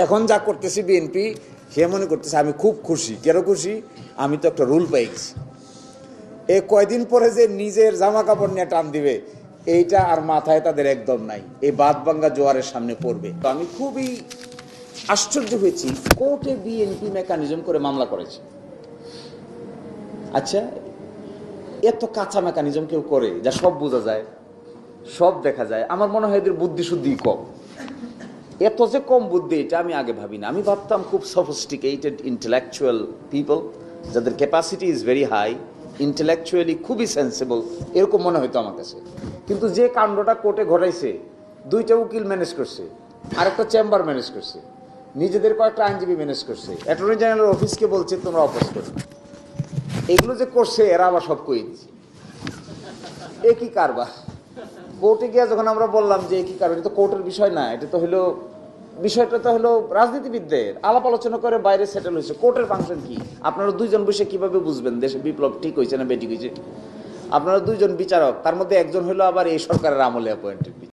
এখন যা করতেছি বিএনপি, সে মনে করতেছে আমি খুব খুশি। কেন খুশি? আমি তো একটা রুল পেয়ে গেছি। এ কয়দিন পরে যে নিজের জামা কাপড় নিয়ে টান দিবে, এইটা আর মাথায় তাদের একদম নাই। এই বাদ ভাঙ্গা জোয়ারের সামনে পড়বে। তো আমি খুবই আশ্চর্য হয়েছি, কোর্টে বিএনপি মেকানিজম করে মামলা করেছে। আচ্ছা, এত কাঁচা মেকানিজম কেউ করে যা সব বোঝা যায়, সব দেখা যায়? আমার মনে হয় এদের বুদ্ধি শুদ্ধি কম। এত যে কম বুদ্ধি, এটা আমি আগে ভাবি না। আমি ভাবতাম খুব সফিস্টিকেটেড ইন্টেলেকচুয়াল পিপল, যাদের capacity is very high, intellectually খুবই সেন্সিবল, এরকম মনে হইতো আমার কাছে। কিন্তু যে কাণ্ডটা কোর্টে ঘটাইছে, দুইটা উকিল ম্যানেজ করছে, আরেকটা চেম্বার ম্যানেজ করছে, নিজেদের কয়েকটা আইনজীবী ম্যানেজ করছে, অ্যাটর্নি জেনারেল অফিসকে বলছে তোমরা অপোজ করো। এগুলো যে করছে এরা আবার সব কই দিচ্ছে। এ কি কারবার? কোর্টে গিয়ে যখন আমরা বললাম যে কি কারণ, এটা তো কোর্টের বিষয় না, এটা তো হলো বিষয়টা তো হলো রাজনীতিবিদদের আলাপ আলোচনা করে বাইরে সেটেল হয়েছে। কোর্টের ফাংশন কি? আপনারা দুইজন বসে কিভাবে বুঝবেন দেশে বিপ্লব ঠিক হয়েছে না বেঠিক হয়েছে? আপনারা দুইজন বিচারক, তার মধ্যে একজন হলো আবার এই সরকারের আমলে অ্যাপয়েন্টেড।